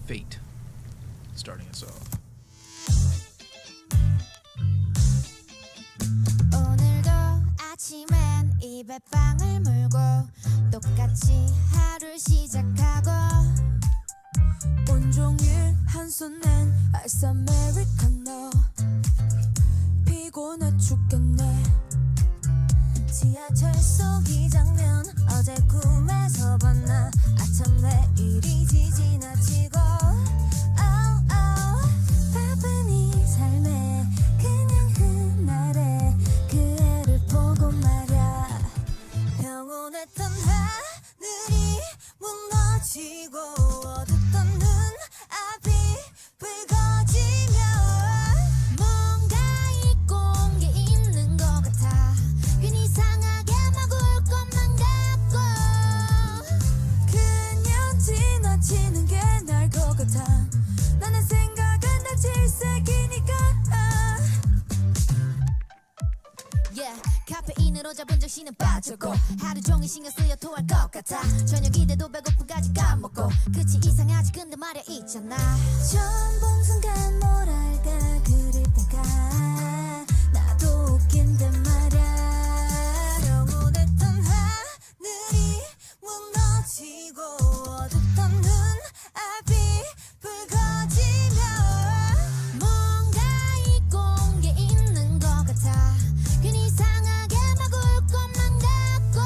Fate, starting us off. 오늘도 아침엔 입에 빵을 물고 똑같이 하루 시작하고 온종일 한 손엔 아이스 아메리카노 피곤해 죽겠네 지하철 속 이 장면 어제 꿈에서 봤나 아참 왜 이리지 지나치고 바쁜 이 삶에 그냥 그날에 그 애를 보고 말야 평온했던 하늘이 무너지고 어둡던 눈앞이 붉어지며 뭔가 잊고 온 게 있는 것 같아 괜히 이상하게 막 울 것만 같고 그냥 지나치는 게 나을 것 같아 나는 생각은 다 질색이니까 Yeah, 카페인으로 잡은 정신은 빠졌고 하루 종일 신경 쓰여 토할 것 같아 저녁이 돼도 배고픔까지 까먹고 끝이 이상하지 근데 말야 있잖아 처음 본 순간 뭐랄까 그릴 때가 나도 웃긴데 말야 영원했던 하늘이 무너지고 어둡던 눈앞이 붉어지며 뭔가 잊고 온 게 있는 것 같아 괜히 이상하게 막 울 것만 같고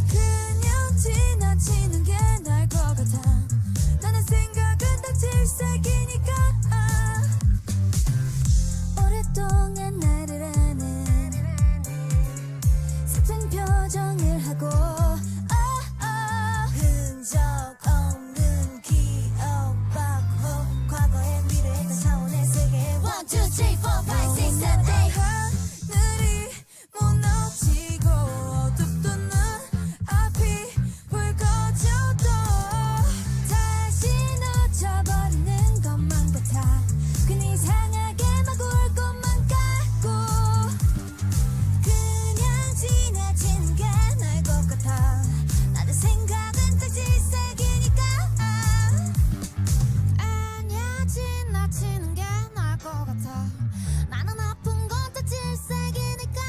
그냥 지나치는 게 나을 것 같아 나는 생각은 다 질색이니까 오랫동안 나를 아는 슬픈 표정을 하고 흔적 없는 기억 박호 과거의 미래의 그 차원의 세계 1, 2, 3, 4, 5, 6, 7, 8 하늘이 무너지고 어둡던 눈앞이 붉어져도 다시 놓쳐버리는 것만 같아 괜히 이상하게 막 울 것만 같고 그냥 지나치는 게 나을 것 같아 나의 생각은 딱 질색이니까 아니야 지나치는 게 나을 것 같아 나는 아픈 건 다 질색이니까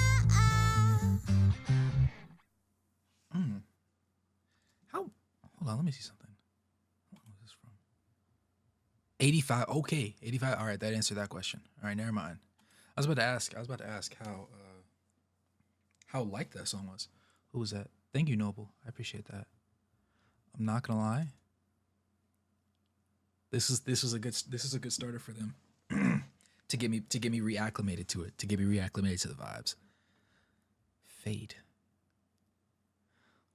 How? Hold on, let me see something. How long was this from? 85. Okay, 85. All right, that answered that question. All right, never mind. I was about to ask how light that song was. Who was that? Thank you, Noble. I appreciate that. I'm not gonna lie. This is a good starter for them to get me reacclimated to it, to get me reacclimated to the vibes. Fade.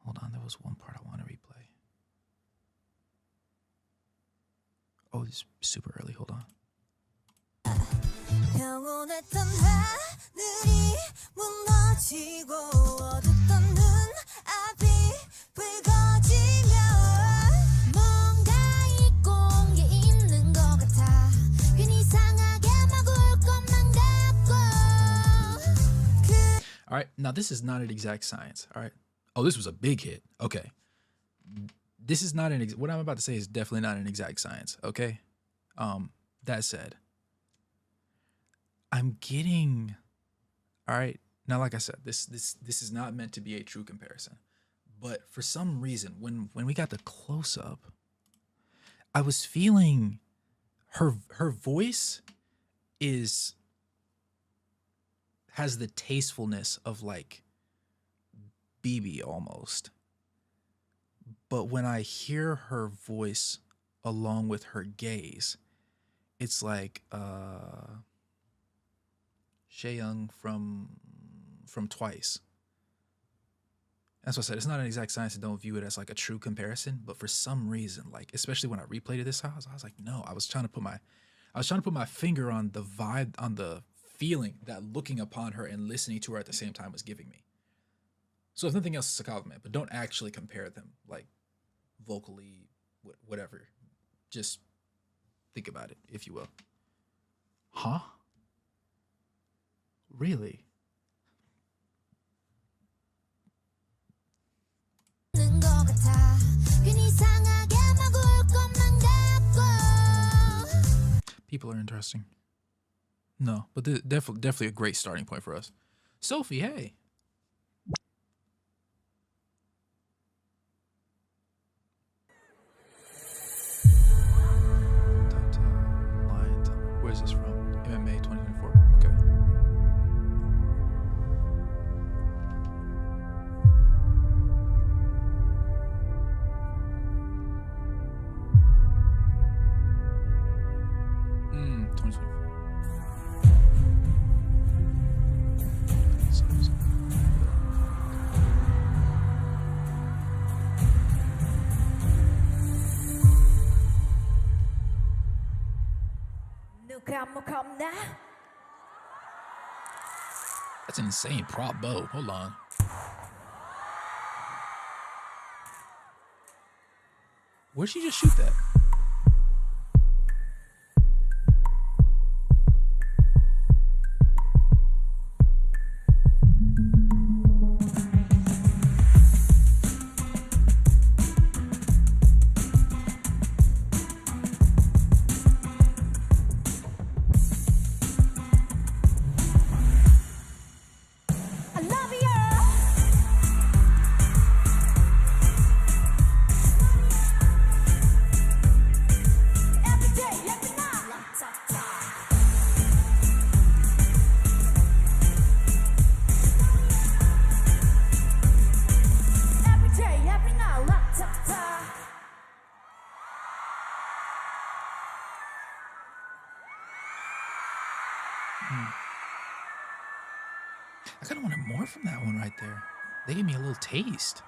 Hold on, there was one part I want to replay. Oh, it's super early. Hold on. 영원했던 하늘이 무너지고 어둡던 눈앞이 붉어지며 뭔가 잊고 온 게 있는 것 같아 괜히 이상하게 막 울 것만 같고 All right, now this is not an exact science. All right. Oh, this was a big hit. Okay. This is not what I'm about to say is definitely not an exact science. Okay. That said, I'm getting, all right. Now, like I said, this is not meant to be a true comparison, but for some reason, when we got the close up, I was feeling her voice has the tastefulness of like BB almost. But when I hear her voice along with her gaze, it's like Chaeyoung from Twice. That's what I said. It's not an exact science and don't view it as like a true comparison. But for some reason, like especially when I replayed it this house, I was like, no, I was trying to put my finger on the vibe, on the feeling that looking upon her and listening to her at the same time was giving me. So if nothing else, it's a compliment, but don't actually compare them like vocally, whatever. Just think about it, if you will. Huh? Really? 것 같아 괜히 이상하게 막 울 것만 같아 People are interesting. No, but definitely a great starting point for us. Sophie, hey. Where's this from? MMA 2024. Okay. Hmm. 2024. That's an insane prop bow. Hold on. Where'd she just shoot that? I kind of wanted more from that one right there. They gave me a little taste.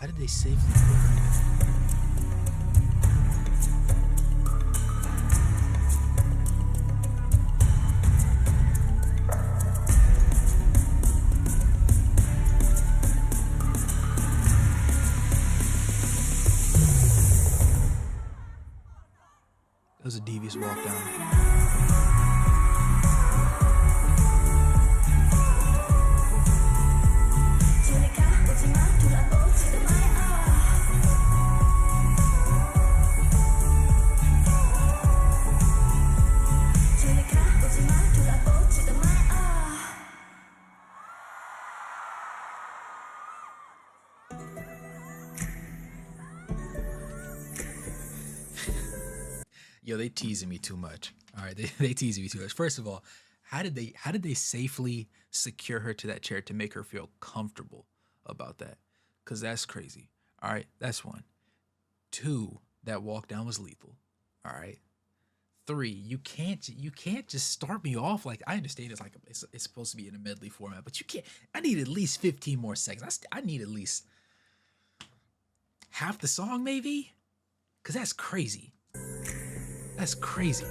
How did they safely put her? That was a devious walk down. Yo, they teasing me too much. All right, they teasing me too much. First of all, how did they safely secure her to that chair to make her feel comfortable about that? Cause that's crazy. All right, that's one. Two, that walk down was lethal. All right. Three, you can't just start me off like, I understand it's like it's supposed to be in a medley format, but you can't. I need at least 15 more seconds. I need at least half the song maybe, cause that's crazy. That's crazy.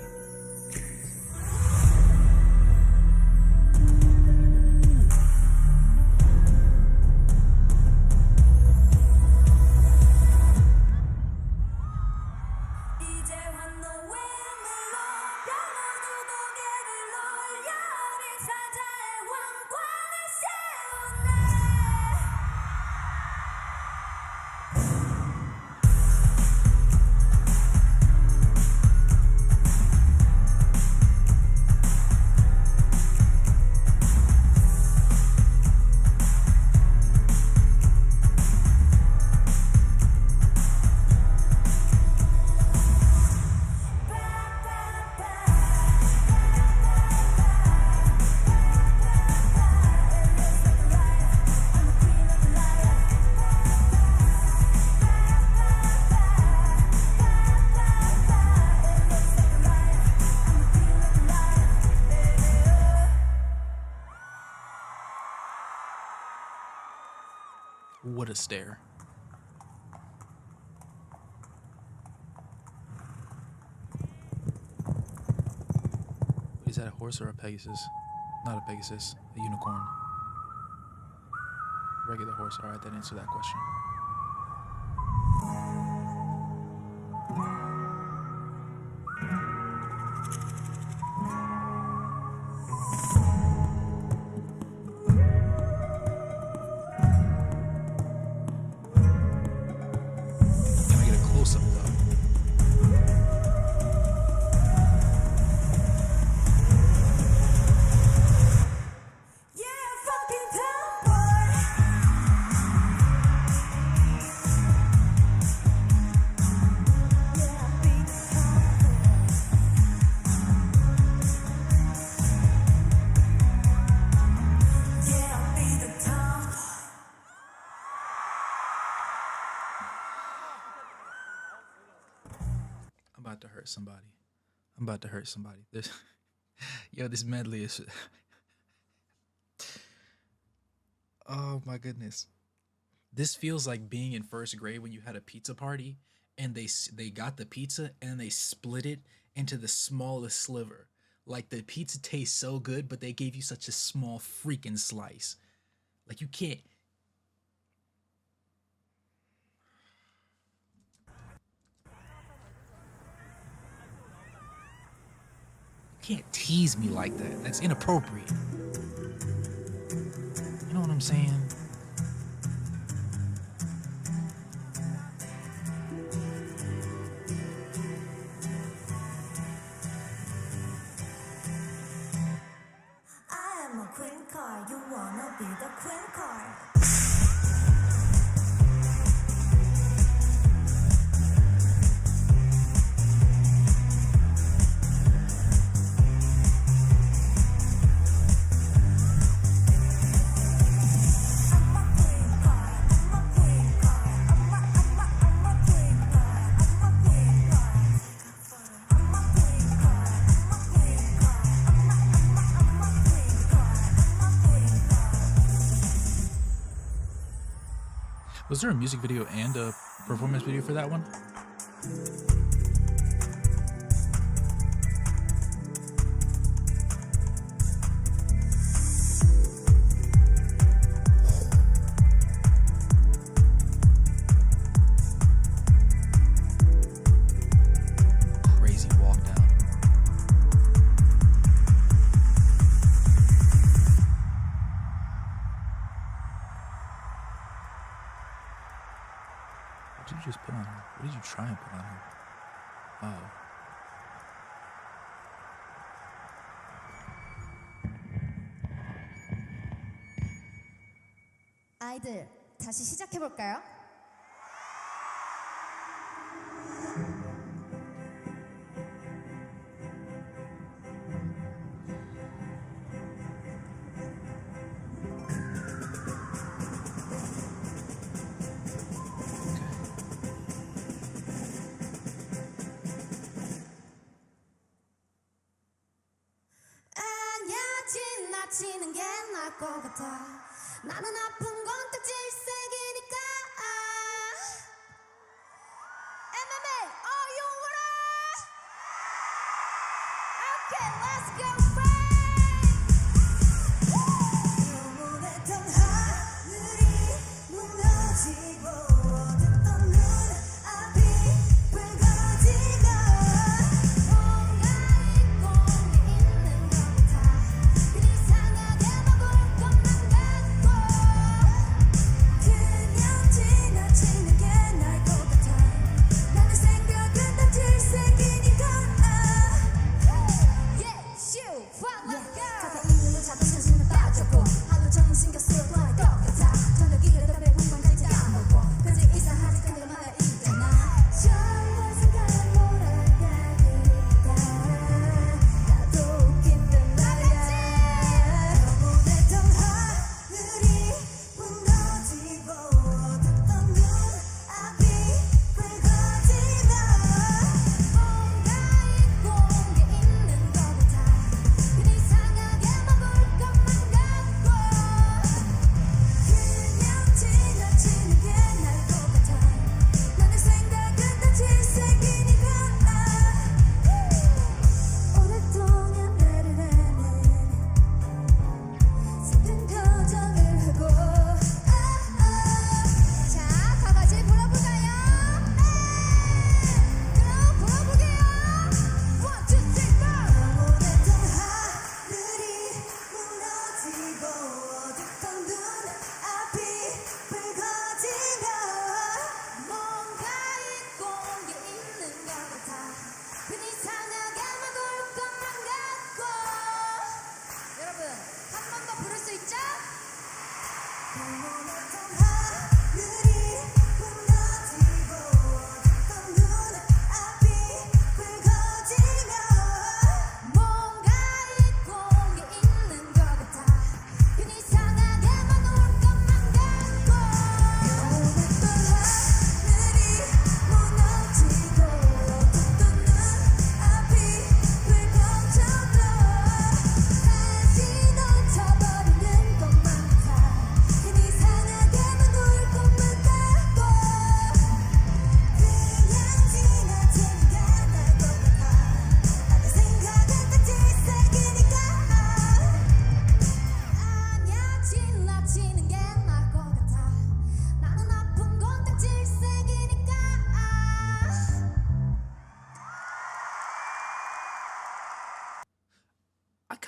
What a stare. Is that a horse or a Pegasus? Not a Pegasus, a unicorn. Regular horse. All right, that answered that question. Can I get a close up though? Yeah, fucking tomboy. Yeah, be the tomboy. Yeah, be the tomboy. I'm about to hurt somebody. I'm about to hurt somebody. This, yo, this medley is. Oh my goodness. This feels like being in first grade when you had a pizza party and they got the pizza and they split it into the smallest sliver. Like the pizza tastes so good, but they gave you such a small freaking slice. Like you can't tease me like that. That's inappropriate. You know what I'm saying? I am a queen card. You wanna be the queen card. I'm a queen card. I'm a queen card. I'm a queen card. I'm a queen card. I'm a queen card. I'm a queen card. I'm a queen card. I'm a queen card. Was there a music video and a performance video for that one? Crazy walk down. What did you just put on her? What did you try and put on her? Oh. 아이들 다시 시작해 볼까요? 아니야 지나치는 게 나을 것 같아. 나는 아픈 건 딱 질색이니까. MMA, are you ready? Okay, let's go 영원했던 하늘이 무너지고 어둡던 눈앞이 붉어지고 뭔가 잊고 있는 것 같아. 이상하게만 볼 것만 같고 그냥 지나치는 게 나을 것 같아. 나는 생각은 다 질색이니까. Yeah, shoot.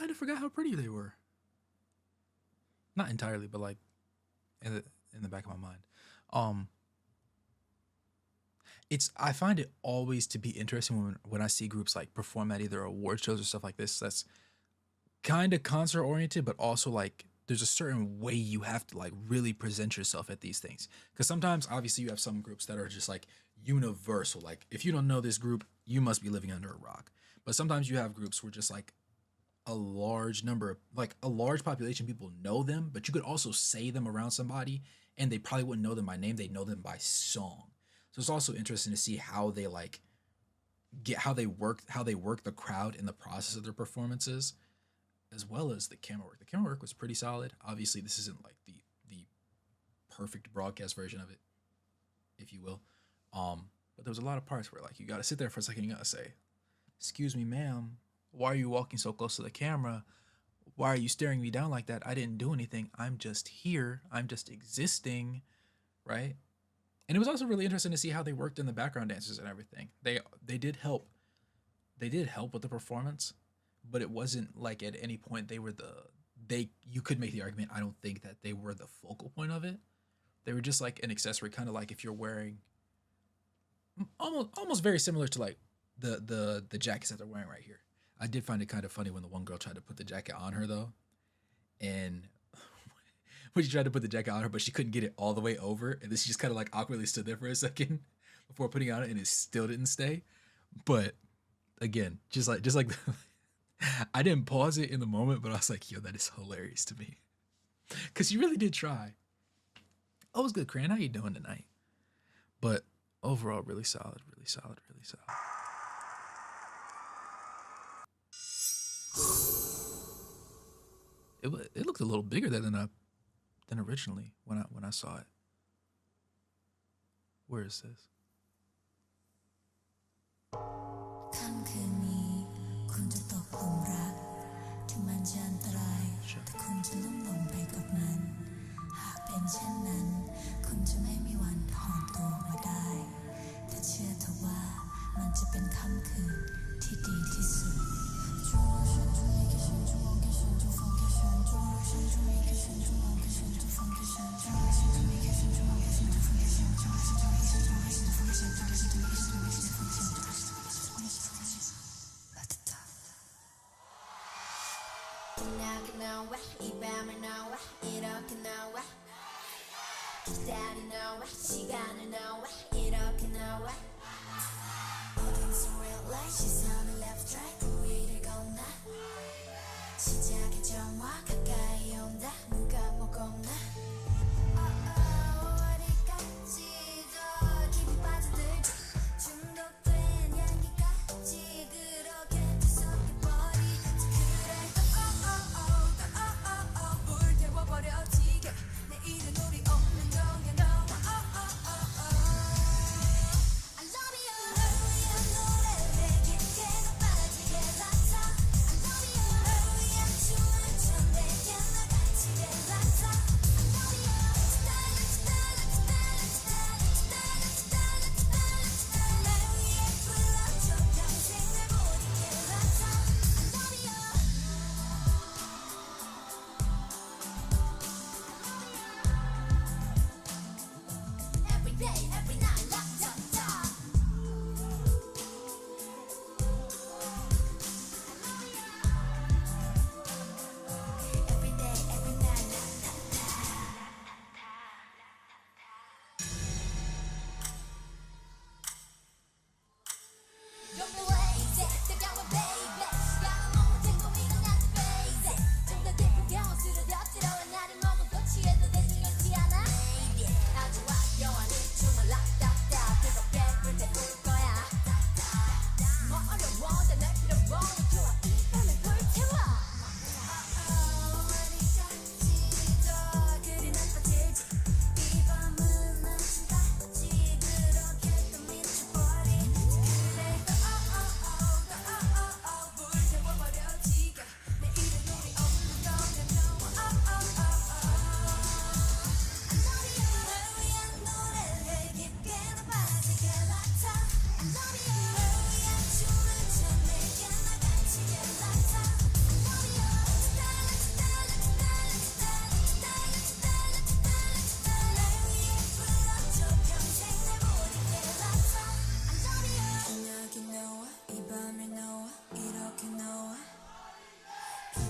kind of forgot how pretty they were. Not entirely, but like in the back of my mind. Um, it's I find it always to be interesting when I see groups like perform at either award shows or stuff like this. That's kind of concert oriented, but also like there's a certain way you have to like really present yourself at these things. Because sometimes, obviously, you have some groups that are just like universal. Like if you don't know this group, you must be living under a rock. But sometimes you have groups where just like a large number of like a large population of people know them, but you could also say them around somebody and they probably wouldn't know them by name. They know them by song. So it's also interesting to see how they like get how they work the crowd in the process of their performances, as well as the camera work. The camera work was pretty solid. Obviously, this isn't like the perfect broadcast version of it, if you will. But there was a lot of parts where like you got to sit there for a second. You got to say, "Excuse me, ma'am. Why are you walking so close to the camera? Why are you staring me down like that? I didn't do anything. I'm just here. I'm just existing," right? And it was also really interesting to see how they worked in the background dancers and everything. They did help. They did help with the performance, but it wasn't like at any point they were they you could make the argument, I don't think that they were the focal point of it. They were just like an accessory, kind of like if you're wearing almost very similar to like the jackets that they're wearing right here. I did find it kind of funny when the one girl tried to put the jacket on her though, and when she tried to put the jacket on her, but she couldn't get it all the way over, and then she just kind of like awkwardly stood there for a second before putting it on it, and it still didn't stay. But again, just like I didn't pause it in the moment, but I was like, yo, that is hilarious to me, because you really did try. Oh, it was good, Cran. How you doing tonight? But overall, really solid, really solid, really solid. It looked a little bigger than originally when I saw it. Where is this?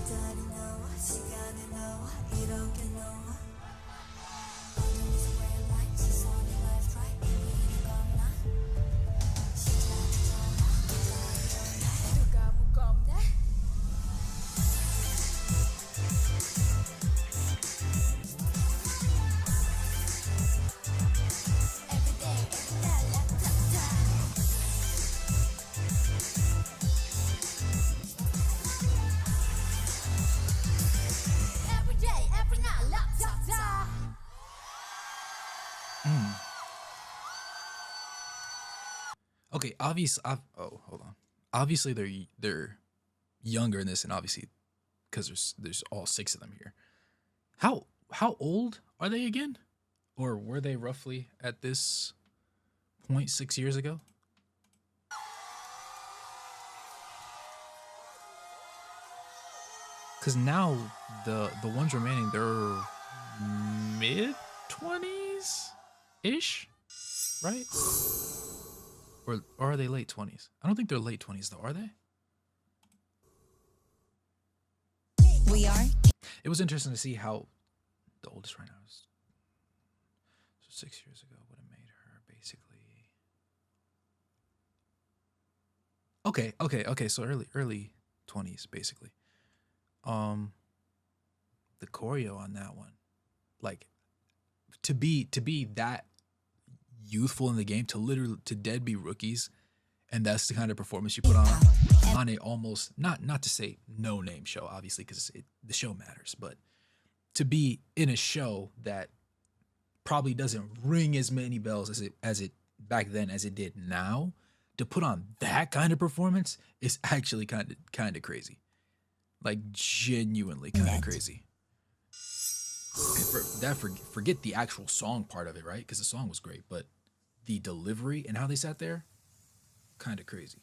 달이 너와 시간을 너와 이렇게 너와 어둠에서 red light 시선이 left right 보이는 건 나 시작이잖아 누가 무겁네 Everyday every night Every day, every night, laptop. Okay, oh, hold on. Obviously, they're younger in this, and obviously, because there's all 6 of them here. How old are they again, or were they roughly at this point 6 years ago? Because now the ones remaining, they're mid-20s ish, right? Or are they late 20s? I don't think they're late 20s though, are they? We are. It was interesting to see how the oldest right now is. So 6 years ago would have made her basically. Okay. So early 20s basically. The choreo on that one, like to be that youthful in the game, to dead be rookies, and that's the kind of performance you put on a almost not to say no name show, obviously, because the show matters, but to be in a show that probably doesn't ring as many bells as it back then as it did now, to put on that kind of performance is actually kind of crazy, like genuinely kind of crazy. Forget the actual song part of it, right? Because the song was great, but the delivery and how they sat there, kind of crazy.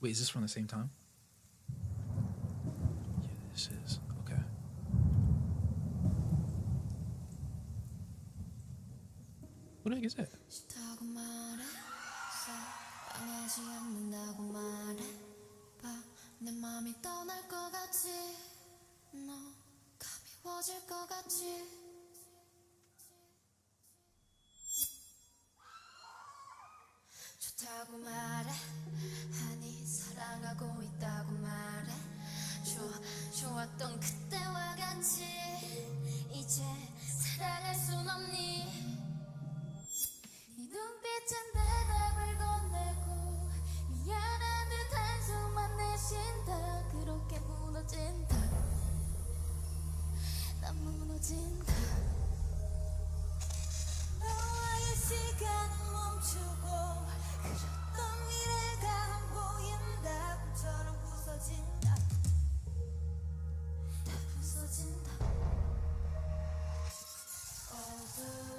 Wait, is this from the same time? Yeah, this is. Okay. What the heck is that? 싫다고 말했어 변하지 않는다고 말해봐 내 맘이 떠날 것 같지 너 가미워질 것 같지 좋다고 말해 아니 사랑하고 있다고 말해 좋았던 그때와 같이 이제 사랑할 순 없니 네 눈빛은 대답을 건네고 미안한 듯 한숨만 내쉰다 그렇게 무너진다 난 무너진다 너와의 시간은 멈추고 그렸던 미래가 안 보인다 꿈처럼 부서진다 다 부서진다 어두워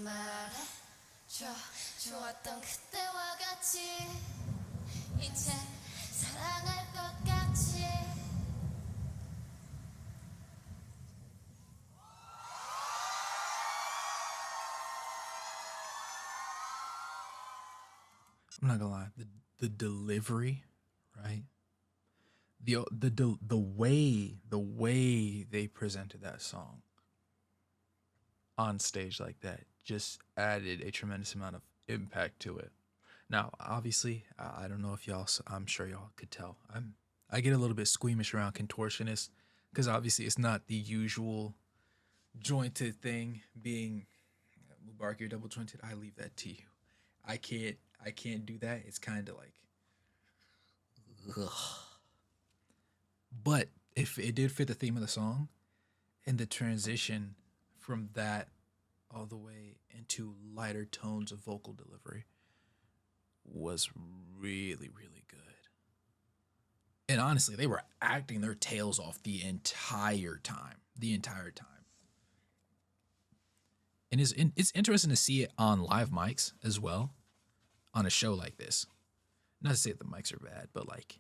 말해줘 좋았던 그때와 같이 이제 사랑할 것 같이 I'm not gonna lie, the delivery, right? The way they presented that song on stage like that just added a tremendous amount of impact to it. Now, obviously, I don't know if y'all, I'm sure y'all could tell. I get a little bit squeamish around contortionists because obviously it's not the usual jointed thing being Mubarak or double jointed. I leave that to you. I can't do that. It's kind of like, ugh. But if it did fit the theme of the song, and the transition from that all the way into lighter tones of vocal delivery was really, really good. And honestly, they were acting their tails off the entire time. The entire time. And it's interesting to see it on live mics as well, on a show like this. Not to say that the mics are bad, but like,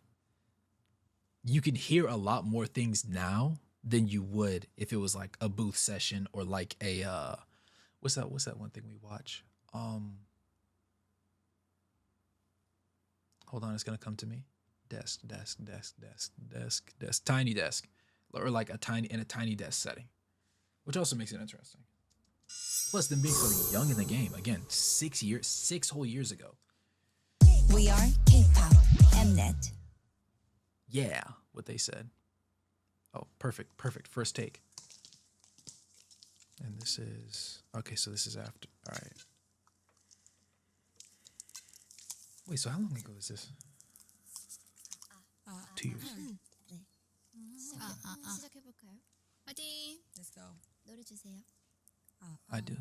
you can hear a lot more things now than you would if it was like a booth session or like a what's that one thing we watch? Hold on, it's gonna come to me. Desk, tiny desk, or like a tiny desk setting, which also makes it interesting. Plus, them being so young in the game, again, 6 whole years ago. We are K-pop Mnet. Yeah, what they said. Oh, perfect. First take. And this is okay. So this is after. All right. Wait. So how long ago is this? 2 years. 시작해볼까요? 화이팅! Let's go. 노래 주세요. I do.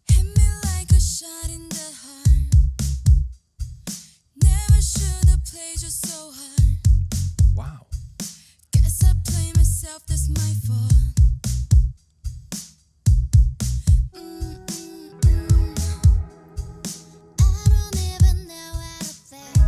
Hit me like a shot in the heart. Never should have played you so hard. Wow. Guess I play myself, that's my fault. I don't even know how to think.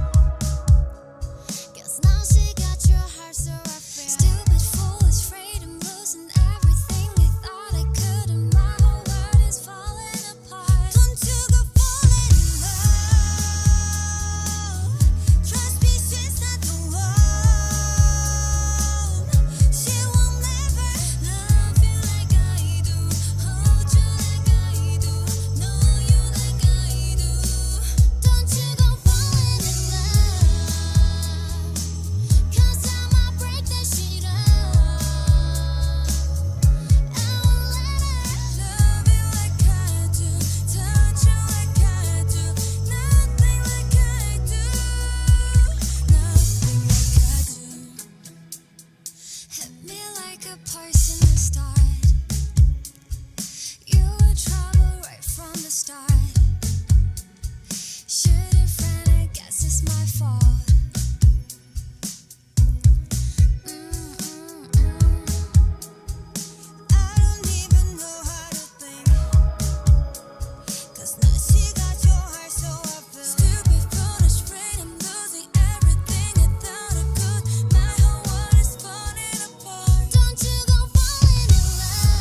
'Cause now she got your heart, so I feel stupid, foolish, afraid I'm losing everything. I thought I could, and my whole world is falling apart. Don't you go falling in love. Trust me, she's not the one. She will never love you like I do, hold you like I do, know you like I do. Don't you go falling in love, 'cause I might break that sheet up. I won't let her Love you like I do, touch you like I do, nothing like I do, nothing like I do. hit me like a poison to start. You were trouble right from the start. Should've friend, I guess it's my fault. I don't even know how to think, 'cause now she got your heart, so I feel stupid, foolish, afraid I'm losing everything I thought I could. My whole world is falling apart. Don't you go falling in love.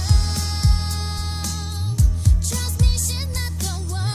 Trust me, she's not the one.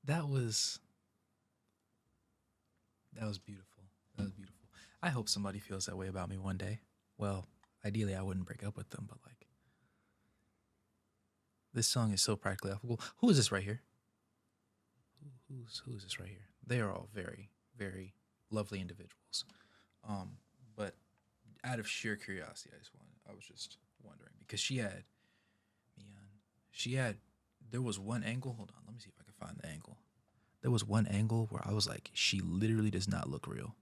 that was that was beautiful. That was beautiful. I hope somebody feels that way about me one day. Well, ideally, I wouldn't break up with them, but like this song is so practically applicable. Who is this right here? Who is this right here? They are all very very lovely individuals. But out of sheer curiosity, I was just wondering because she had there was one angle. Hold on, let me see if I can find the angle. There was one angle where I was like, she literally does not look real.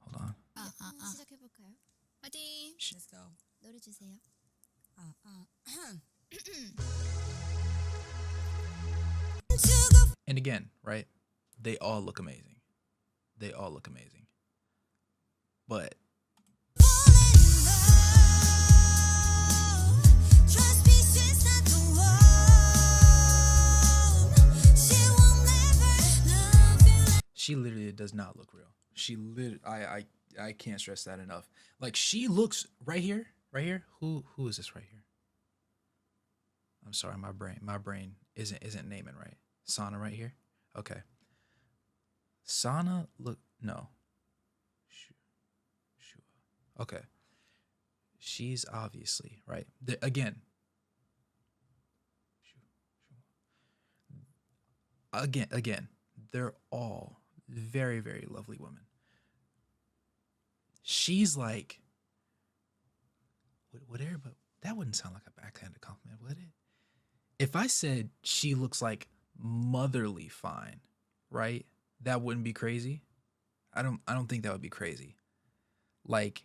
Hold on. 시작해볼까요? 화이팅! Let's go. 노래 주세요. And again, right? They all look amazing. They all look amazing. But Trust me, she's not the one. She will never love you like she literally does not look real. She lit I can't stress that enough. Like she looks right here, right here. Who is this right here? I'm sorry, my brain isn't naming right. Sana right here. Okay. Sana look no. Shua. Okay. She's obviously right. Again. Again, they're all very very lovely women. She's like whatever, but that wouldn't sound like a backhanded compliment, would it? If I said she looks like motherly fine, right? That wouldn't be crazy. I don't think that would be crazy. Like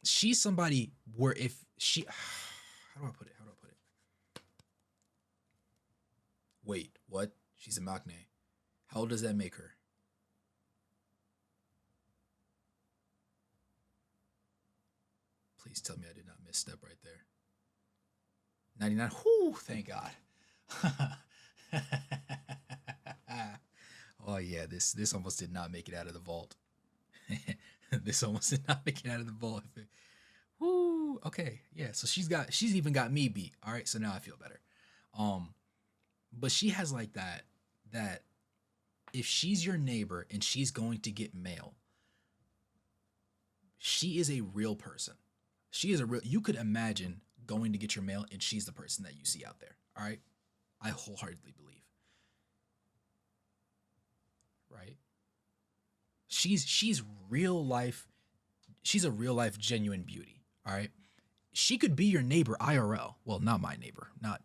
she's somebody where if she how do I put it? Wait, what? She's a maknae. How old does that make her? Please tell me I did not misstep right there. 99. Whoo, thank God. Oh yeah, this almost did not make it out of the vault. This almost did not make it out of the vault. Whoo, okay, yeah. So she's even got me beat. All right, so now I feel better. But she has like that if she's your neighbor and she's going to get mail, she is a real person. She is a real. You could imagine going to get your mail and she's the person that you see out there. All right, I wholeheartedly believe. Right? She's real life. She's a real life genuine beauty. All right. She could be your neighbor IRL. Well, not my neighbor. Not,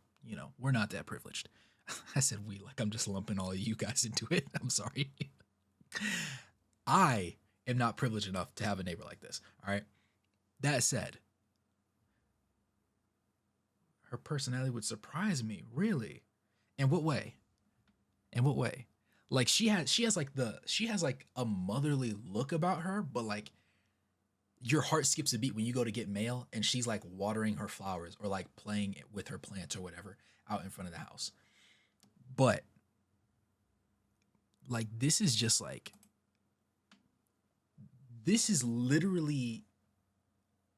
we're not that privileged. I said we like I'm just lumping all of you guys into it. I'm sorry. I am not privileged enough to have a neighbor like this. All right. That said, her personality would surprise me, really. In what way? In what way? Like she has like a motherly look about her, but like your heart skips a beat when you go to get mail and she's like watering her flowers or like playing with her plants or whatever out in front of the house. But like this is literally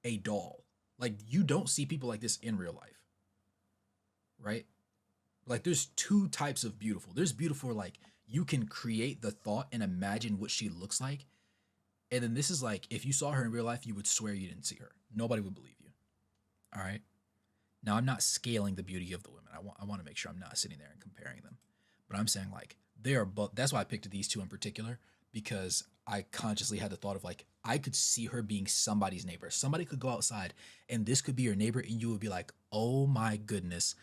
a doll. Like you don't see people like this in real life. Right? Like there's two types of beautiful. There's beautiful like you can create the thought and imagine what she looks like. And then this is like, if you saw her in real life, you would swear you didn't see her. Nobody would believe you. All right. Now I'm not scaling the beauty of the women. I want to make sure I'm not sitting there and comparing them, but I'm saying like they are both. That's why I picked these two in particular, because I consciously had the thought of like, I could see her being somebody's neighbor. Somebody could go outside and this could be your neighbor. And you would be like, oh my goodness,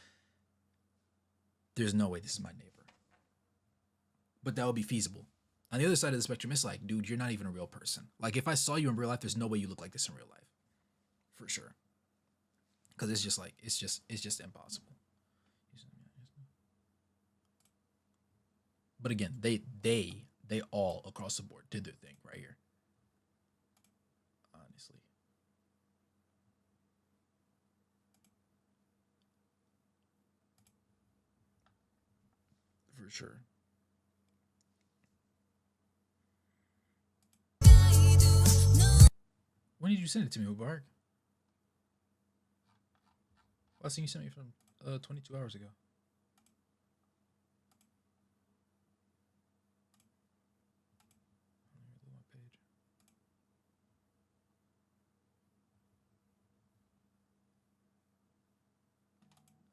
there's no way this is my neighbor. But that would be feasible. On the other side of the spectrum, it's like, dude, you're not even a real person. Like, if I saw you in real life, there's no way you look like this in real life. For sure. Because it's just like, it's just impossible. But again, they all across the board did their thing right here. Honestly. For sure. When did you send it to me, Mubarak? Last thing you sent me from 22 hours ago.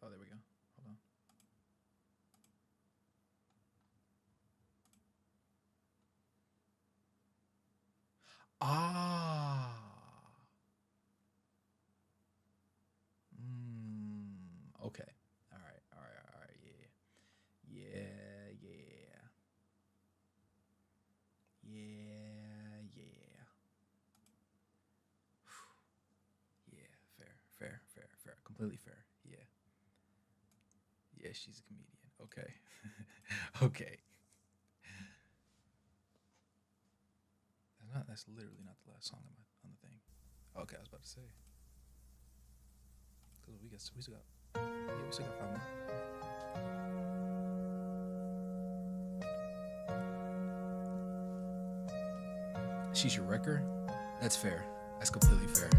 Oh, there we go. Hold on. Ah. Okay. All right. All right. All right. Yeah. Yeah. Yeah. Yeah. Yeah. Yeah. Fair. Fair. Fair. Fair. Completely fair. Yeah. Yeah. She's a comedian. Okay. Okay. That's not. That's literally not the last song on the thing. Okay, I was about to say. Cause we still got. Yeah, we still got 5 more. She's your wrecker. That's fair. That's completely fair.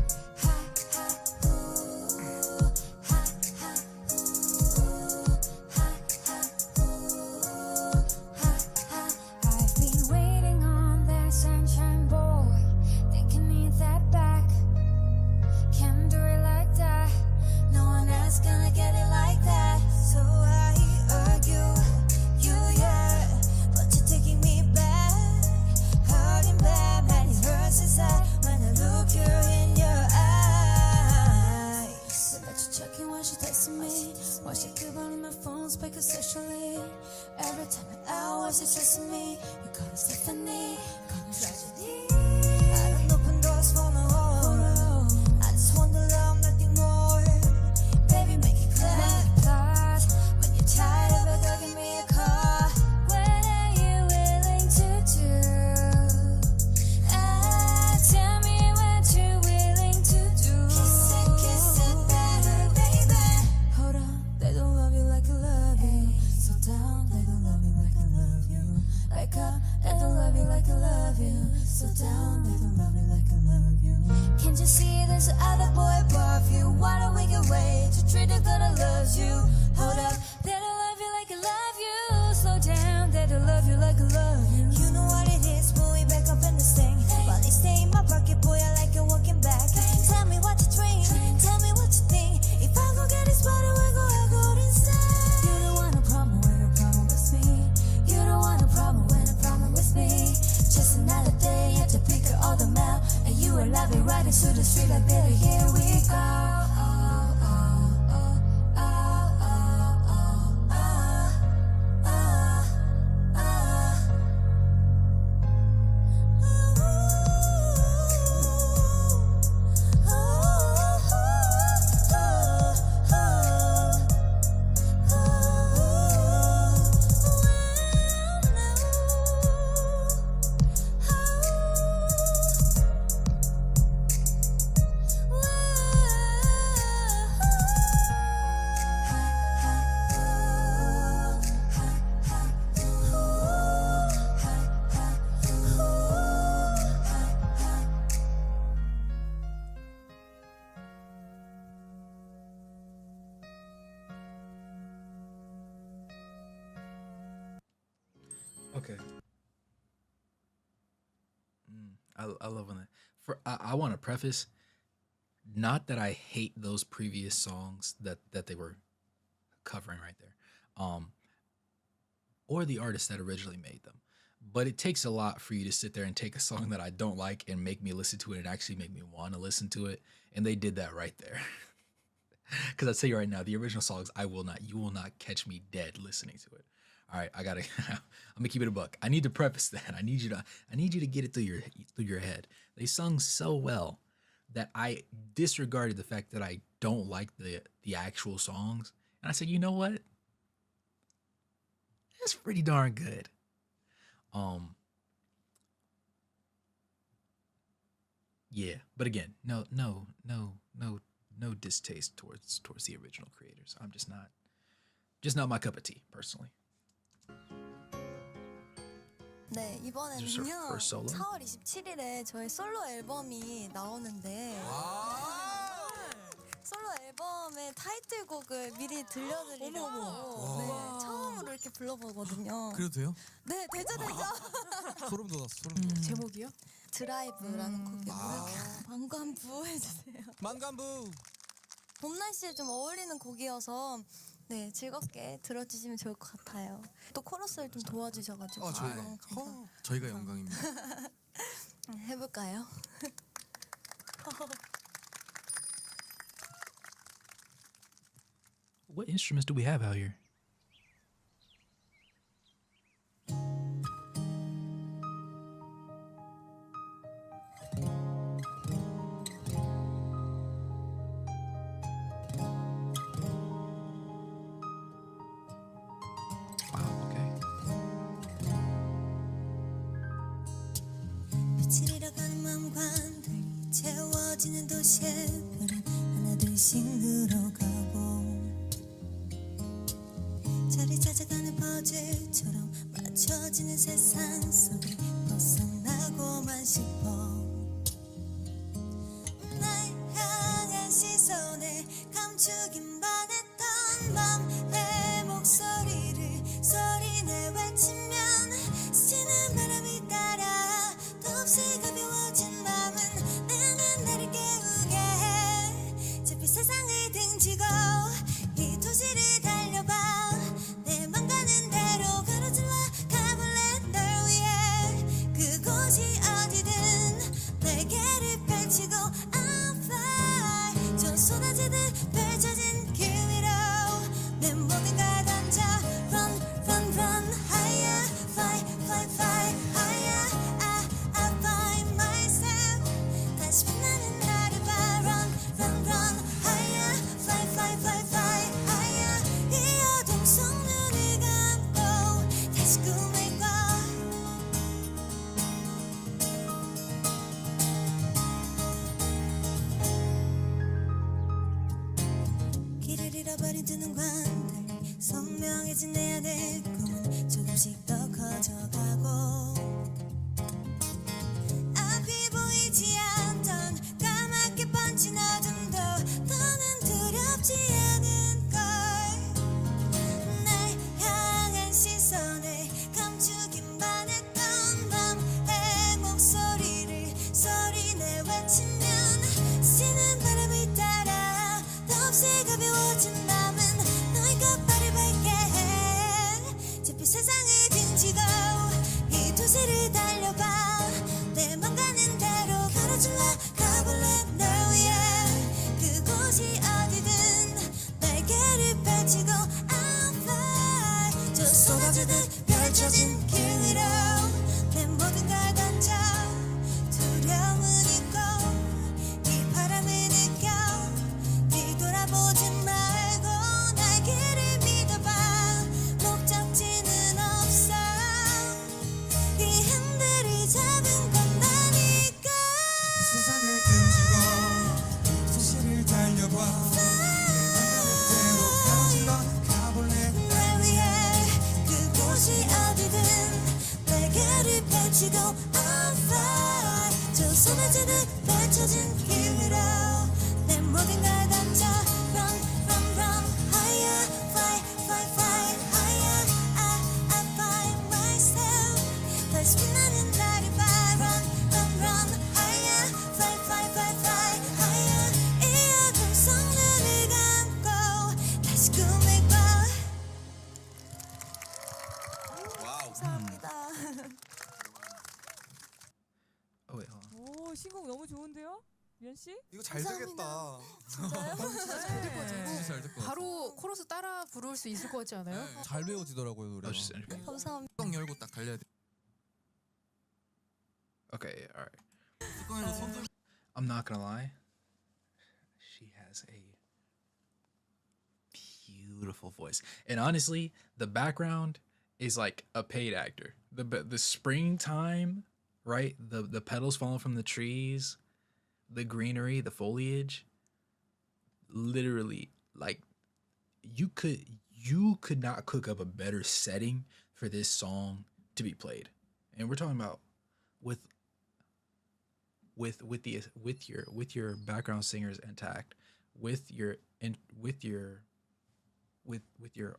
I've been waiting on that sunshine boy. Thinking need that back. Can't do it like that. No one else gonna get it like that. So I argue, you yeah, but you're taking me back. Hurting bad, man, it hurts inside when I look you in your eyes. So that you're checking when she texting me. Why she keep on my phone, speaking sexually. Every time an hour she's stressing me. You call it Stephanie, call it tragedy. I don't open doors for no hole. I just want the love, nothing more. Baby, make it clear. When you're tired of it, go give me a call. What are you willing to do? Tell me what you're willing to do. Kiss it better, baby. Hold on, they don't love you like I love you. So down, they don't love you like I love you. Wake up, they don't love you like I love you. So down, they don't love you like I love you. Can't you see there's another boy above you? Why don't we get way to treat a girl that loves you? Hold up, they don't love you like I love you. Slow down, they don't love you like I love you. You know what it is, pull me back up in this thing. While they stay in my pocket, boy, I like it walking back. Tell me what you dream, tell me what you think. If I go get this body, we go out, go inside. You don't want a problem when a problem with me. You don't want a problem when a problem with me. Just another day, had to pick all the mail. And you were laughing right into the street, like baby, here we go. Okay. I love when that. I want to preface, not that I hate those previous songs that they were covering right there, or the artists that originally made them, but it takes a lot for you to sit there and take a song that I don't like and make me listen to it and actually make me want to listen to it, and they did that right there. Because I tell you right now, the original songs, you will not catch me dead listening to it. All right, I'm gonna keep it a buck. I need to preface that. I need you to get it through your head. They sung so well that I disregarded the fact that I don't like the actual songs, and I said, you know what? That's pretty darn good. Yeah, but again, no distaste towards the original creators. I'm just not my cup of tea personally. 네, Is this her 이번에는요. first solo? 4월 27일에 저의 솔로 앨범이 나오는데 솔로 앨범의 타이틀곡을 미리 들려드리려고 네, 처음으로 이렇게 불러보거든요. 그래도 돼요? 네, 되죠. 소름 돋았어, 소름 돋았어. 드라이브라는 곡이고요. 만관부 해주세요. 만간부! 봄 날씨에 좀 어울리는 곡이어서 네 즐겁게 들어주시면 좋을 것 같아요. 또 코러스를 좀 도와주셔가지고 저희가 영광입니다. 해볼까요? What instruments do we have out here? Wow, okay. 빛을 잃어가는 마음과 달리 채워지는 도시의 별은 하나둘씩 늘어가고 자리 찾아가는 퍼즐처럼 맞춰지는 세상 속에 벗어나고만 싶어 날 향한 시선에 감추긴 반했던 맘의 목소리를 소리내 외치면 스치는 바람이 따라 더없이 가벼워진 마음은 내는 나를 깨우게 해 좁은 세상을 등지고 이 도시를 달려봐 내 맘 가는 대로 가로질러 가볼래 널 위해 그곳이 어디든 날개를 펼치고 I'm fly 저 쏟아지듯 펼쳐진 길 위로 내 모든 걸 던져 Run run run higher Fly fly fly higher I find myself 다시 빛나는 나를 봐 Run run run higher Fly fly fly fly higher 이 어둠 속 눈을 감고 다시 꿈을 꿔 길을 잃어버린 두 눈과 달리 선명해진 내 안의 꿈은 조금씩 더 커져가고 앞이 보이지 않던 까맣게 번진 어둠도 더는 두렵지 않은 걸 날 향한 시선에 감추긴 반했던 맘의 목소리를 소리내 외치면 스치는 바람을 따라 더없이 가벼워진 마음은 너의 겉발을 밟게 해 좁은 세상을 등지고 이 도시를 달려봐 내 맘 가는 대로 가로질러 가볼래 널 위해 그곳이 어디든 날개를 펼치고 I'm fly 저 쏟아지듯 펼쳐진 길 위로 내 모든 걸 던져 두려움은 있고 이 바람을 느껴 뒤돌아보지 말고 날개를 믿어봐 목적지는 없어 이 핸들을 잡은 건 나니까 세상을 등지고 도시를 달려봐 대로 가로질러 가볼래 날 위해 그곳이 어디든 날개를 펼치고 I'm fly 저 쏟아지듯 펼쳐진 길 위로 내 모든 걸 던져 Run run run higher Fly fly fly higher I find myself 다시 빛나는 나를 봐 Run run run higher Fly fly fly fly higher 이 어둠 속 눈을 감고 다시 꿈을 꿔 와우. 감사합니다. Oh wait, hold on. 오 신곡 너무 좋은데요, 미연 씨? 이거 잘 되겠다. 진짜요? 진짜 잘될것 같아. 바로 코러스 따라 부를 수 있을 것 같지 않아요? 잘 배워지더라고요 노래가. Oh, just interview. 감사합니다. 뚜껑 열고 딱 달려야 돼. Okay, all right. 뚜껑 열고 손 들고. I'm not gonna lie. She has a beautiful voice, and honestly, the background is like a paid actor. The springtime, right? The petals falling from the trees, the greenery, the foliage. Literally, like you could not cook up a better setting for this song to be played, and we're talking about with your background singers intact, with your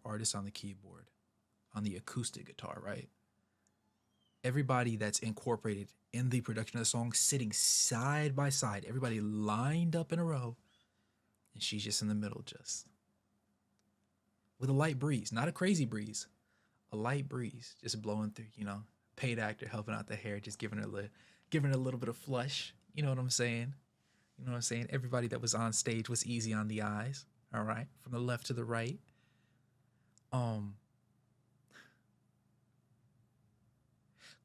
artist on the keyboard, on the acoustic guitar, right? Everybody that's incorporated in the production of the song sitting side by side, everybody lined up in a row, and she's just in the middle, just with a light breeze, not a crazy breeze, a light breeze just blowing through. You know, paid actor helping out the hair, just giving her a little bit of flush. You know what I'm saying? You know what I'm saying? Everybody that was on stage was easy on the eyes. All right, from the left to the right.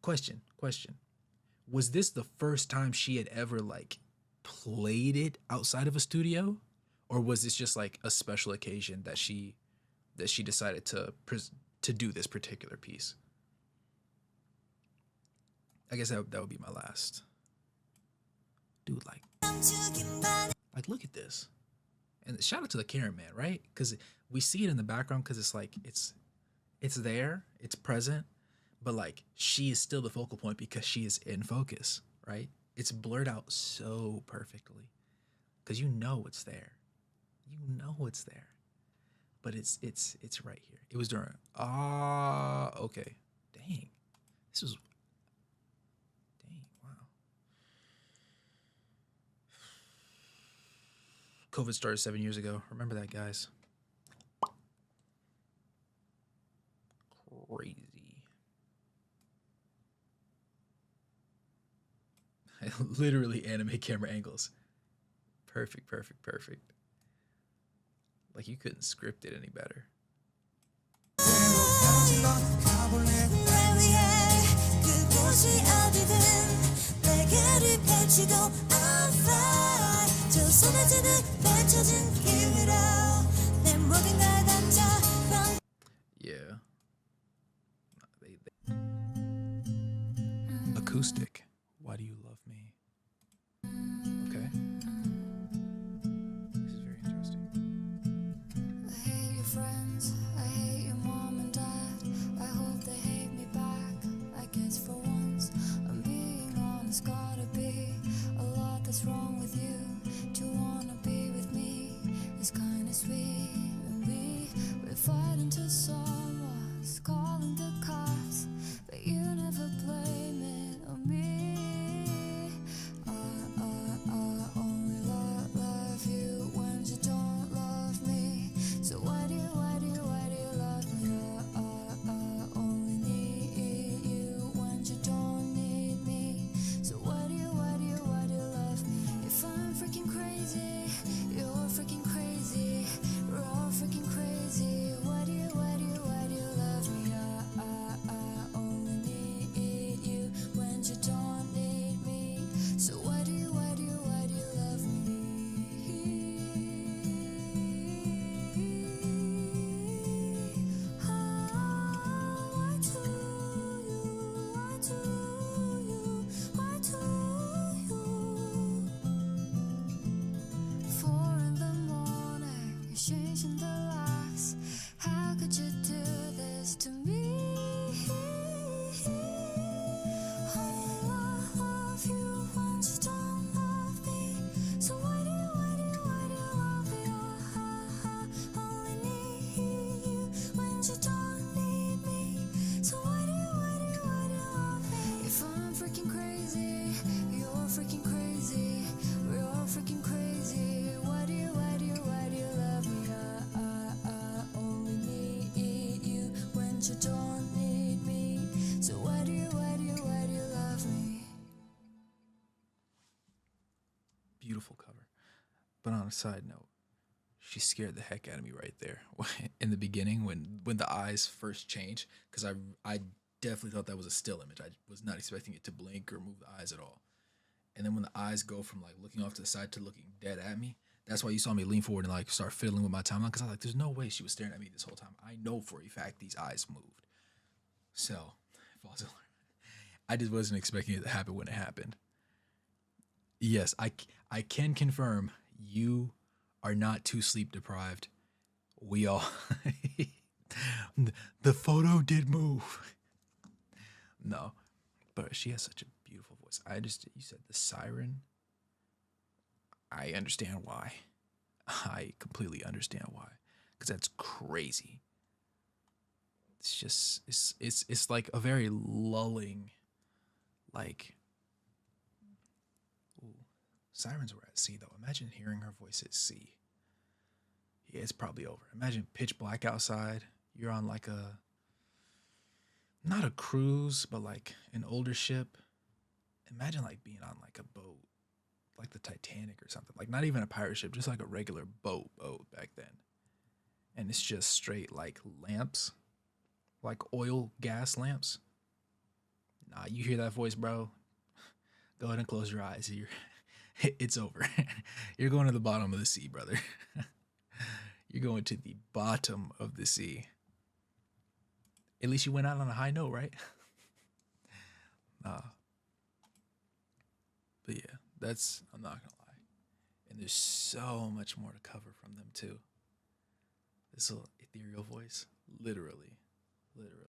Question. Was this the first time she had ever like played it outside of a studio, or was this just like a special occasion that she decided to do this particular piece? I guess that would be my last. Dude, like look at this. And shout out to the cameraman, right? Because we see it in the background because it's like it's there, it's present, but like she is still the focal point because she is in focus, right? It's blurred out so perfectly because you know it's there, but it's right here. It was during okay, dang, this was wow. COVID started 7 years ago. Remember that, guys. Crazy. Literally anime camera angles. Perfect. Like you couldn't script it any better. 날 위해 그곳이 어디든 날개를 펼치고 I'm fly 저 쏟아지듯 펼쳐진 길 위로 내 모든 걸 던져 Yeah. Acoustic. Why do you love me? Okay. This is very interesting. I hate your friends, I hate your mom and dad. I hope they hate me back. I guess for once I'm being honest. Gotta be a lot that's wrong with you. To wanna be with me is kinda sweet. And we're fighting till someone's calling the cops, but you never blame it on me. I only love you when you don't love me. So why do you love me? I only need you when you don't need me. So why do you love me? If I'm freaking crazy, you're freaking crazy. We're all freaking crazy. Why do you love me? I only need you when you don't need me. So why do you love me? Why do you? 4 in the morning, you're changing the locks. How could you do this to me? I love you when you don't love me. So why do you love me? I only need you when you don't need me. So why do you love me? If I'm freaking crazy, you're freaking crazy. We're all freaking crazy. Why do you love me? I only need you when you don't need me. So why do you love me? Beautiful cover. But on a side note, she scared the heck out of me right there in the beginning when the eyes first changed, because I definitely thought that was a still image. I was not expecting it to blink or move the eyes at all. And then when the eyes go from like looking off to the side to looking dead at me, that's why you saw me lean forward and like start fiddling with my timeline, because I was like, there's no way she was staring at me this whole time. I know for a fact these eyes moved. So, I just wasn't expecting it to happen when it happened. Yes, I can confirm you are not too sleep deprived. We all the photo did move. No, but she has such a beautiful voice. You said the siren. I understand why. I completely understand why, because that's crazy. It's just it's like a very lulling, like. Ooh, sirens were at sea though. Imagine hearing her voice at sea. yeah, it's probably over. Imagine pitch black outside. You're on like a, not a cruise, but like an older ship. Imagine like being on like a boat, like the Titanic or something. Like not even a pirate ship, just like a regular boat back then. And it's just straight like lamps, like oil gas lamps. Nah, you hear that voice, bro? Go ahead and close your eyes. It's over. You're going to the bottom of the sea, brother. You're going to the bottom of the sea. At least you went out on a high note, right? Nah. But yeah, I'm not gonna lie. And there's so much more to cover from them too. This little ethereal voice, literally.